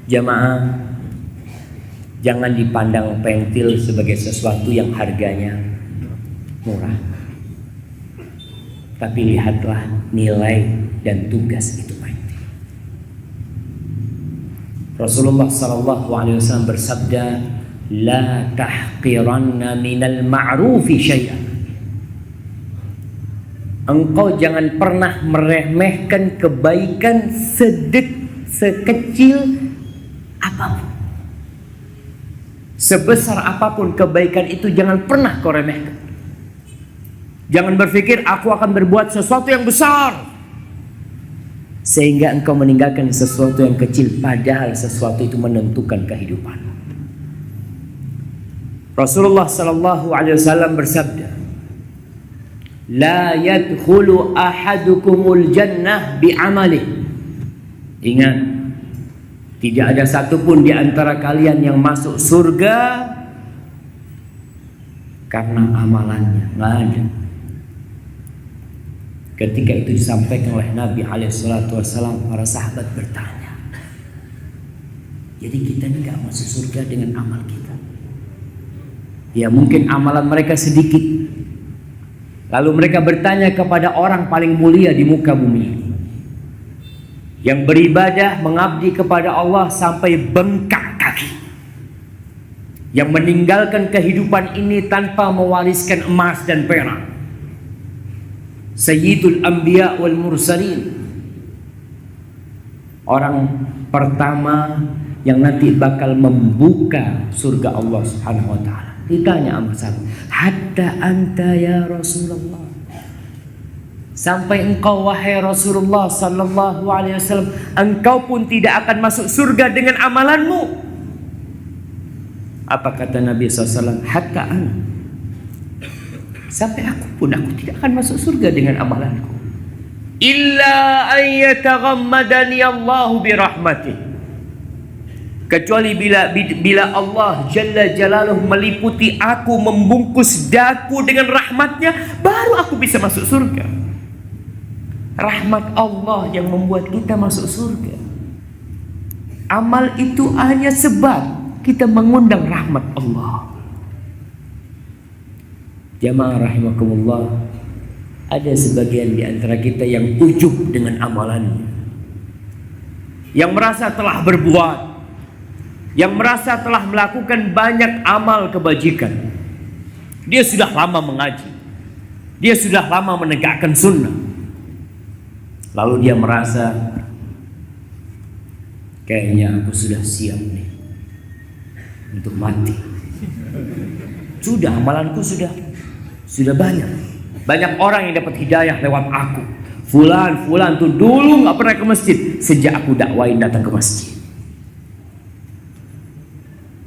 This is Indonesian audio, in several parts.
Jamaah, jangan dipandang pentil sebagai sesuatu yang harganya murah, tapi lihatlah nilai dan tugas itu penting. Rasulullah SAW bersabda, la tahqiranna minal ma'rufi syai'an. Engkau jangan pernah meremehkan kebaikan sekecil apapun. Sebesar apapun kebaikan itu, jangan pernah kau remehkan. Jangan berpikir aku akan berbuat sesuatu yang besar sehingga engkau meninggalkan sesuatu yang kecil, padahal sesuatu itu menentukan kehidupan. Rasulullah SAW bersabda, la yadkhulu ahadukumul jannah bi'amalih. Ingat, tidak ada satupun di antara kalian yang masuk surga karena amalannya, nggak ada. Ketika itu disampaikan oleh Nabi SAW, para sahabat bertanya, jadi kita ini nggak masuk surga dengan amal kita? Ya mungkin amalan mereka sedikit. Lalu mereka bertanya kepada orang paling mulia di muka bumi, yang beribadah mengabdi kepada Allah sampai bengkak kaki, yang meninggalkan kehidupan ini tanpa mewariskan emas dan perak, Sayyidul Anbiya wal Mursalin, orang pertama yang nanti bakal membuka surga Allah Subhanahu wa taala. Ditanya sama sahabat, hatta anta ya Rasulullah, sampai engkau wahai Rasulullah sallallahu alaihi wasallam, engkau pun tidak akan masuk surga dengan amalanmu? Apa kata Nabi SAW? Hatta an, sampai aku pun, aku tidak akan masuk surga dengan amalanku. Illa ayyataghammadani Allahu birahmatih, kecuali bila Allah Jalla Jalaluhu meliputi aku, membungkus daku dengan rahmatnya, baru aku bisa masuk surga. Rahmat Allah yang membuat kita masuk surga. Amal itu hanya sebab kita mengundang rahmat Allah. Jamaah rahimakumullah, ada sebagian di antara kita yang ujub dengan amalannya, yang merasa telah berbuat, yang merasa telah melakukan banyak amal kebajikan. Dia sudah lama mengaji, dia sudah lama menegakkan sunnah, lalu dia merasa kayaknya aku sudah siap nih untuk mati. Sudah, amalanku sudah banyak orang yang dapat hidayah lewat aku. Fulan tuh dulu nggak pernah ke masjid, sejak aku dakwain datang ke masjid.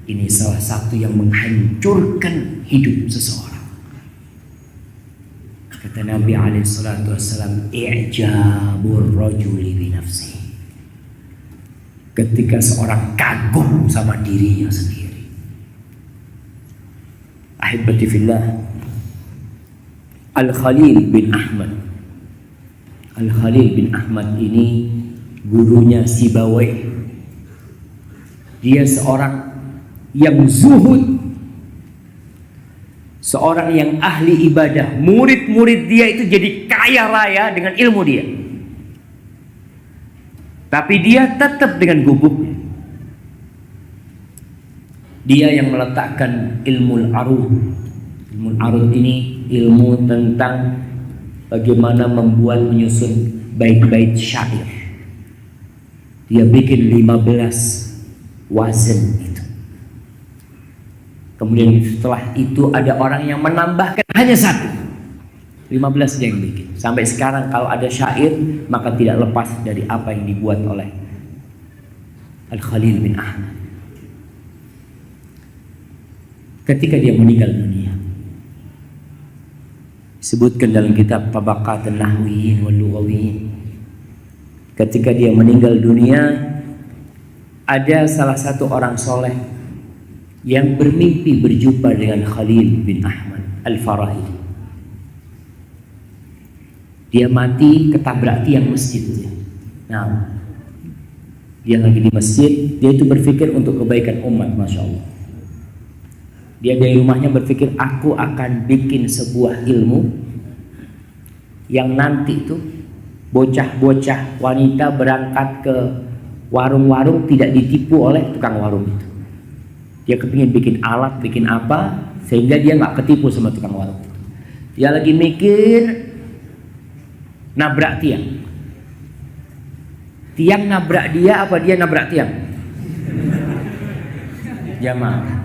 Ini salah satu yang menghancurkan hidup seseorang. Kata Nabi SAW, i'jabur rajuli bi nafsi, ketika seorang kagum sama dirinya sendiri. Ahibati fillah, Al-Khalil bin Ahmad. Al-Khalil bin Ahmad ini gurunya Sibawayh. Dia seorang yang zuhud, seorang yang ahli ibadah. Murid-murid dia itu jadi kaya raya dengan ilmu dia, tapi dia tetap dengan gubuknya. Dia yang meletakkan ilmu al-arud. Ilmu al-arud ini ilmu tentang bagaimana membuat, menyusun bait-bait syair. Dia bikin 15 wazan itu. Kemudian setelah itu ada orang yang menambahkan hanya satu. 15 dia yang bikin. Sampai sekarang kalau ada syair, maka tidak lepas dari apa yang dibuat oleh Al-Khalil bin Ahmad. Ketika dia meninggal dunia, disebutkan dalam kitab Tabaqatun Nahwiyyin wal Lughawiyyin, ketika dia meninggal dunia, ada salah satu orang soleh yang bermimpi berjumpa dengan Khalil bin Ahmad Al-Farahidi. Dia mati ketabrak tiang masjid. Nah, dia lagi di masjid, dia itu berpikir untuk kebaikan umat, Masya Allah. Dia dari rumahnya berpikir, aku akan bikin sebuah ilmu yang nanti itu bocah-bocah wanita berangkat ke warung-warung tidak ditipu oleh tukang warung itu. Dia kepingin bikin alat, bikin apa, sehingga dia nggak ketipu sama tukang warung itu. Dia lagi mikir, nabrak tiang. Tiang nabrak dia apa dia nabrak tiang? Jamaah,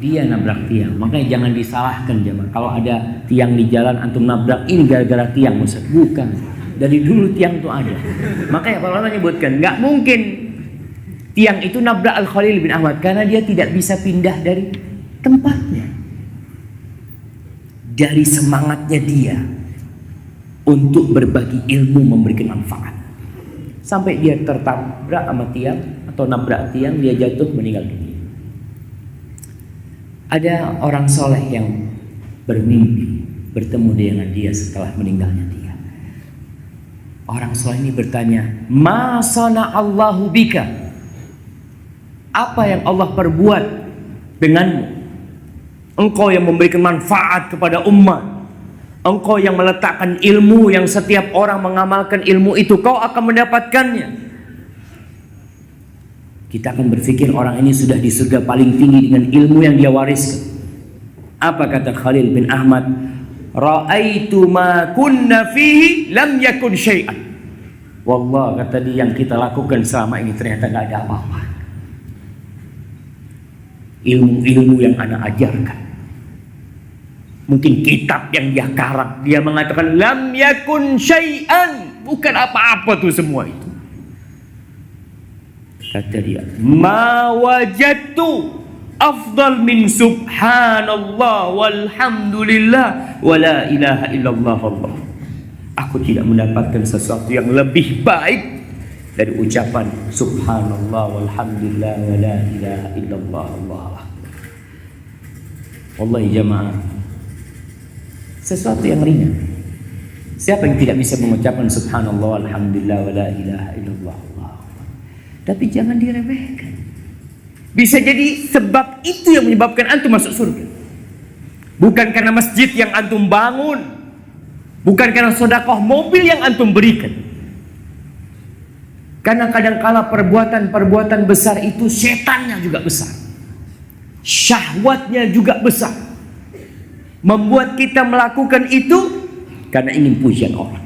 dia nabrak tiang. Makanya jangan disalahkan jamaah. Kalau ada tiang di jalan antum nabrak, ini gara-gara tiang, Ustaz. Bukan. Dari dulu tiang itu ada. Makanya para ulama menyebutkan, nggak mungkin tiang itu nabrak Al-Khalil bin Ahmad karena dia tidak bisa pindah dari tempatnya. Dari semangatnya dia untuk berbagi ilmu, memberikan manfaat. Sampai dia tertabrak sama tiang atau nabrak tiang, dia jatuh meninggal dunia. Ada orang soleh yang bermimpi bertemu dengan dia setelah meninggalnya dia. Orang soleh ini bertanya, ma sana'allahu bika? Apa yang Allah perbuat denganmu? Engkau yang memberikan manfaat kepada umat. Engkau yang meletakkan ilmu yang setiap orang mengamalkan ilmu itu, kau akan mendapatkannya. Kita akan berpikir orang ini sudah di surga paling tinggi dengan ilmu yang dia wariskan. Apa kata Khalil bin Ahmad? Ra'aitu ma kunna fihi lam yakun syai'an. Wallah, kata dia, yang kita lakukan selama ini ternyata gak ada apa-apa. Ilmu-ilmu yang anak ajarkan, mungkin kitab yang dia karang, dia mengatakan lam yakun syai'an, bukan apa-apa tuh semua itu. Kata dia, ma wajadtu afdal min subhanallah walhamdulillah wa la ilaha illallah Allah. Aku tidak mendapatkan sesuatu yang lebih baik dari ucapan subhanallah walhamdulillah wa la ilaha illallah Allah. Wallahi jamaah, sesuatu yang ringan. Siapa yang tidak bisa mengucapkan subhanallah alhamdulillah wa la ilaha illallah Allah. Tapi jangan diremehkan. Bisa jadi sebab itu yang menyebabkan antum masuk surga. Bukan karena masjid yang antum bangun, bukan karena sedekah mobil yang antum berikan. Karena kadangkala perbuatan-perbuatan besar itu setannya juga besar, syahwatnya juga besar, membuat kita melakukan itu karena ingin pujian orang.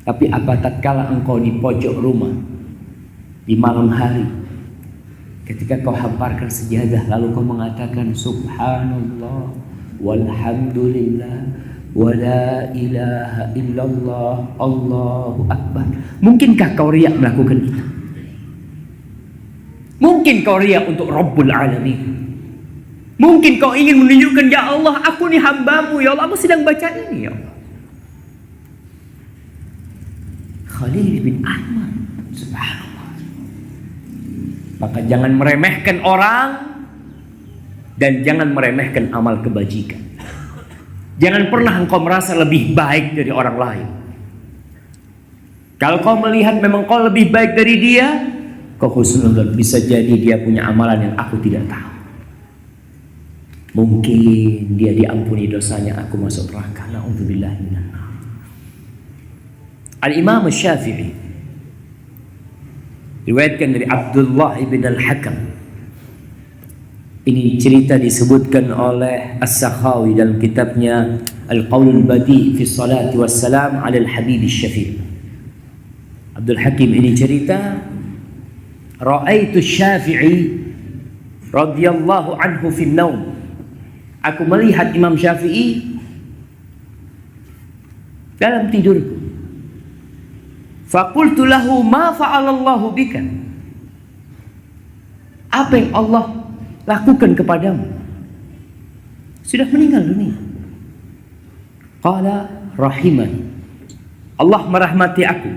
Tapi apa tatkala engkau di pojok rumah di malam hari, ketika kau hamparkan sejadah lalu kau mengatakan subhanallah walhamdulillah wa la ilaha illallah Allahu akbar, mungkinkah kau riak melakukan itu? Mungkin kau riak untuk Rabbul Alamin? Mungkin kau ingin menunjukkan, ya Allah, aku ni hambamu, ya Allah, aku sedang baca ini, ya Allah. Khalil bin Ahmad, subhanallah. Maka jangan meremehkan orang dan jangan meremehkan amal kebajikan. Jangan pernah engkau merasa lebih baik dari orang lain. Kalau kau melihat memang kau lebih baik dari dia, kau husnuzon, bisa jadi dia punya amalan yang aku tidak tahu. Mungkin dia diampuni dosanya, aku masuk neraka. Na'udzubillah minan nar. Al-Imam Syafi'i riwayatkan dari Abdullah ibn al-Hakam. Ini cerita disebutkan oleh As-Sakhawi dalam kitabnya Al-Qaulul Badi fi Salati Wassalam ala Al-Habib Syafi'i. Abdul Hakim ini cerita, ra'aitu Syafi'i radhiyallahu anhu fi naum. Aku melihat Imam Syafi'i dalam tidurku. Faqultu lahu ma fa'alallahu bika? Apa yang Allah lakukan kepadamu? Sudah meninggal dunia. Qala rahimani, Allah merahmati aku.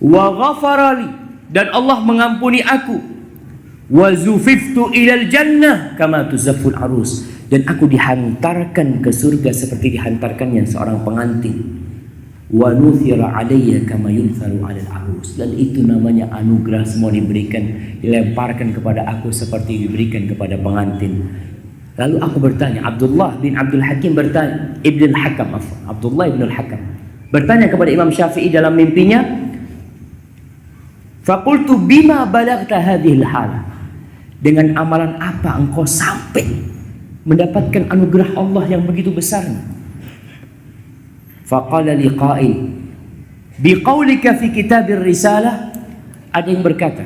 Wa ghafarali, dan Allah mengampuni aku. Wa zufiftu ilal jannah kama tuzafful arus, dan aku dihantarkan ke surga seperti dihantarkannya seorang pengantin. Wa nuthira alayya kama yuntharu 'alal arus, dan itu namanya anugerah semua diberikan, dilemparkan kepada aku seperti diberikan kepada pengantin. Lalu aku bertanya, Abdullah bin Abdul Hakim bertanya, Abdullah bin Al-Hakam bertanya kepada Imam Syafi'i dalam mimpinya, faqultu bima balagta hadhil hala, dengan amalan apa engkau sampai mendapatkan anugerah Allah yang begitu besarnya? Faqala li qa'il biqaulika fi kitabir risalah, ada yang berkata,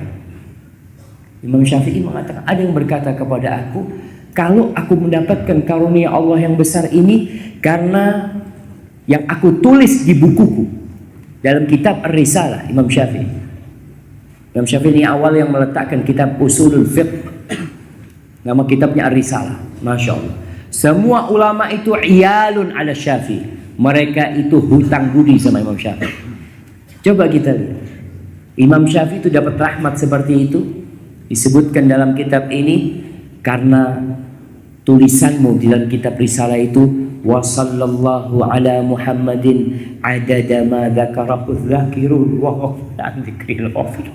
Imam Syafi'i mengatakan, ada yang berkata kepada aku, kalau aku mendapatkan karunia Allah yang besar ini karena yang aku tulis di bukuku dalam kitab Ar-Risalah. Imam Syafi'i ini awal yang meletakkan kitab Usulul Fiqh, nama kitabnya Ar-Risalah. Masya Allah, semua ulama itu iyalun ala Syafi'i, mereka itu hutang budi sama Imam Syafi'i. Coba kita lihat, Imam Syafi'i itu dapat rahmat seperti itu, disebutkan dalam kitab ini karena tulisanmu di dalam kitab Risalah itu, wa sallallahu ala Muhammadin adada ma dzakarahu dzakirun wa an dzikril ghafir.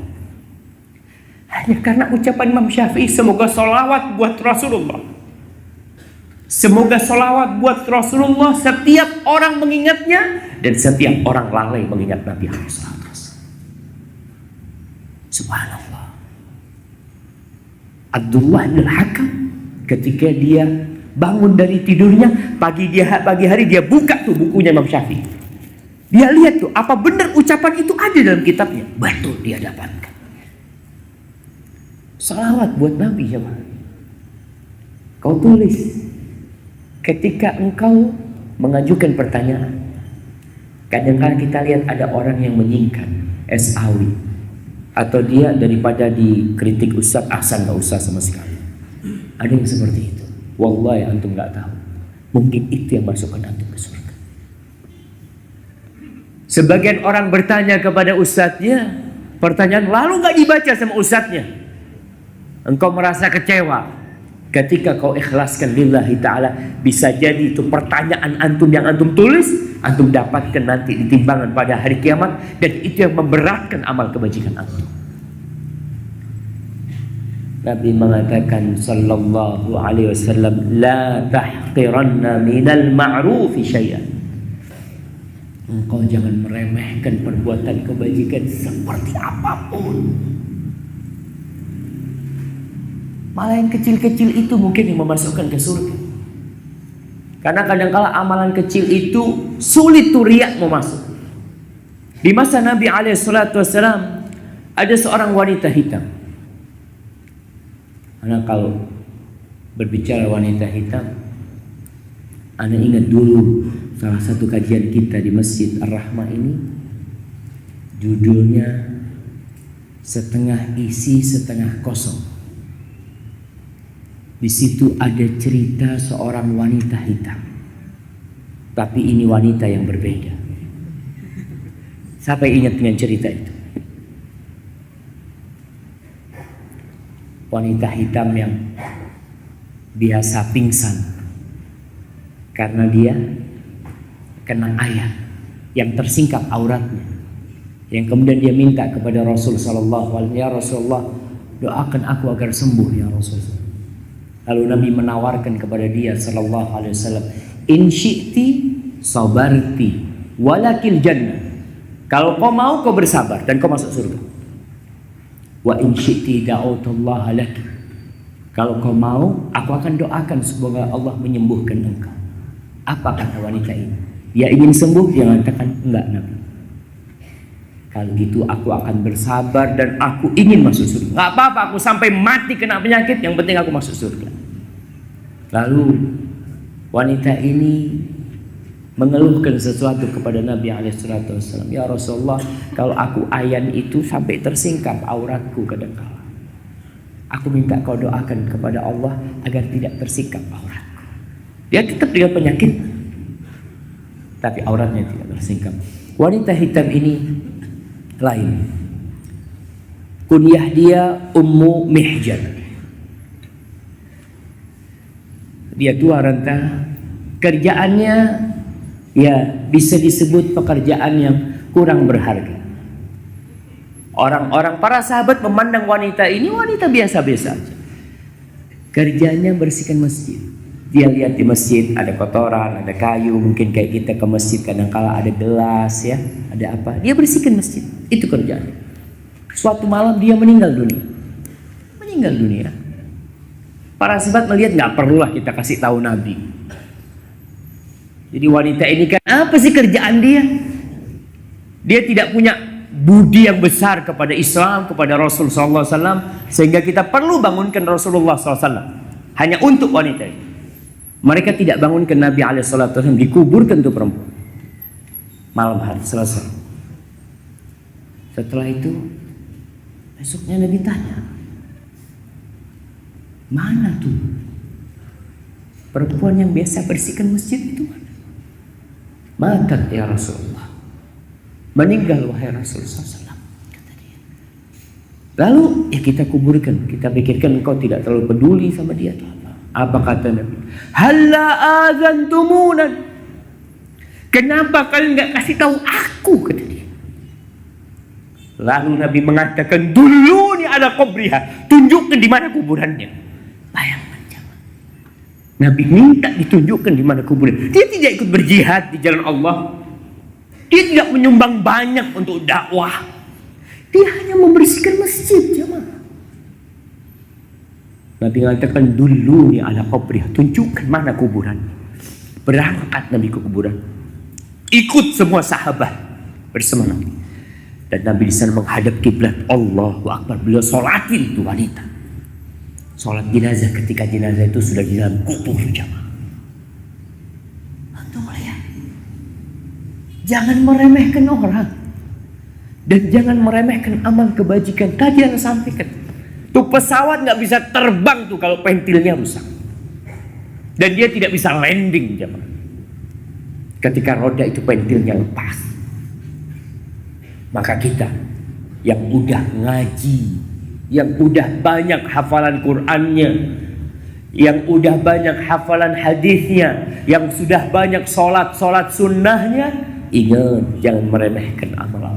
Hanya karena ucapan Imam Syafi'i, semoga salawat buat Rasulullah, semoga salawat buat Rasulullah, setiap orang mengingatnya dan setiap orang lalai mengingat Nabi SAW. Subhanallah. Abdullah bin Hakam ketika dia bangun dari tidurnya pagi hari, dia buka tuh bukunya Imam Syafi'i. Dia lihat tuh, apa benar ucapan itu ada dalam kitabnya? Betul, dia dapatkan. Salawat buat Nabi, coba kau tulis. Ketika engkau mengajukan pertanyaan, kadang-kadang kita lihat ada orang yang menyingkat SAW, atau dia daripada dikritik Ustaz, ahsan gak usah sama sekali. Ada yang seperti itu. Wallahi antum gak tahu, mungkin itu yang masukkan antum ke surga. Sebagian orang bertanya kepada ustadznya pertanyaan, lalu gak dibaca sama ustadznya. Engkau merasa kecewa. Ketika kau ikhlaskan lillahi ta'ala, bisa jadi itu pertanyaan antum yang antum tulis, antum dapatkan nanti di timbangan pada hari kiamat, dan itu yang memberatkan amal kebajikan antum. Nabi mengatakan sallallahu alaihi wasallam, la tahqiranna minal ma'rufi syai'an. Engkau jangan meremehkan perbuatan kebajikan seperti apapun. Malah yang kecil-kecil itu mungkin yang memasukkan ke surga. Karena kadang-kala amalan kecil itu sulit tuh riak mau masuk. Di masa Nabi SAW ada seorang wanita hitam. Karena kalau berbicara wanita hitam, Anda ingat dulu salah satu kajian kita di Masjid Ar-Rahmah ini, judulnya setengah isi setengah kosong. Di situ ada cerita seorang wanita hitam, tapi ini wanita yang berbeda. Siapa yang ingat dengan cerita itu? Wanita hitam yang biasa pingsan karena dia kena air yang tersingkap auratnya, yang kemudian dia minta kepada Rasul sallallahu alaihi wasallam, ya Rasulullah, doakan aku agar sembuh ya Rasulullah. Lalu Nabi menawarkan kepada dia sallallahu alaihi wasallam, in syi'ti sabarti walakil jannah. Kalau kau mau, kau bersabar dan kau masuk surga. Wa in syi'ti da'utullaha laki. Kalau kau mau, aku akan doakan semoga Allah menyembuhkan engkau. Apa kata wanita ini? Dia ingin sembuh, dia mengatakan, enggak Nabi, kalau gitu aku akan bersabar dan aku ingin masuk surga. Nggak apa-apa, aku sampai mati kena penyakit, yang penting aku masuk surga. Lalu wanita ini mengeluhkan sesuatu kepada Nabi SAW. Ya Rasulullah, kalau aku ayan itu sampai tersingkap auratku kadang-kala. Aku minta kau doakan kepada Allah agar tidak tersingkap auratku. Dia tetap dengan penyakit, tapi auratnya tidak tersingkap. Wanita hitam ini lain. Kunyah dia Ummu Mihjan. Dia tua renta, kerjaannya ya bisa disebut pekerjaan yang kurang berharga. Orang-orang para sahabat memandang wanita ini wanita biasa-biasa aja. Kerjanya bersihkan masjid. Dia lihat di masjid ada kotoran, ada kayu, mungkin kayak kita ke masjid kadang-kala ada gelas ya, ada apa. Dia bersihkan masjid. Itu kerjaannya. Suatu malam dia meninggal dunia. Meninggal dunia. Para sahabat melihat nggak perlulah kita kasih tahu Nabi. Jadi wanita ini kan apa sih kerjaan dia? Dia tidak punya budi yang besar kepada Islam, kepada Rasul sallallahu alaihi wasallam, sehingga kita perlu bangunkan Rasulullah sallallahu alaihi wasallam hanya untuk wanita ini. Mereka tidak bangunkan Nabi alaihi wasallam, dikuburkan tuh perempuan. Malam hari selesai. Setelah itu besoknya Nabi tanya, mana tuh perempuan yang biasa bersihkan masjid itu mana? Matat ya Rasulullah. Meninggal wahai Rasulullah SAW, kata dia. Lalu ya kita kuburkan. Kita pikirkan engkau tidak terlalu peduli sama dia atau apa. Apa kata Nabi? Halla azantumunan. Kenapa kalian nggak kasih tahu aku, kata dia. Lalu Nabi mengatakan, duluni ala qabriha. Tunjukkan di mana kuburannya. Bayangkan. Nabi minta ditunjukkan di mana kuburan. Dia tidak ikut berjihad di jalan Allah. Dia tidak menyumbang banyak untuk dakwah. Dia hanya membersihkan masjid, jemaah. Nabi mengatakan dulu ni ala qabrih, tunjukkan mana kuburan. Berangkat Nabi ke kuburan. Ikut semua sahabat bersama Nabi. Dan Nabi di sana menghadap kiblat. Allahu Akbar. Beliau sholatin itu wanita. Sholat jenazah ketika jenazah itu sudah di dalam kubur, jemaah. Antum lihat. Jangan meremehkan orang. Dan jangan meremehkan amal kebajikan. Tadi Anda sampaikan. Tuh pesawat nggak bisa terbang tuh kalau pentilnya rusak. Dan dia tidak bisa landing, jemaah. Ketika roda itu pentilnya lepas. Maka kita yang udah ngaji, yang udah banyak hafalan Qur'annya, yang udah banyak hafalan hadisnya, yang sudah banyak sholat sunnahnya, ingat jangan meremehkan amal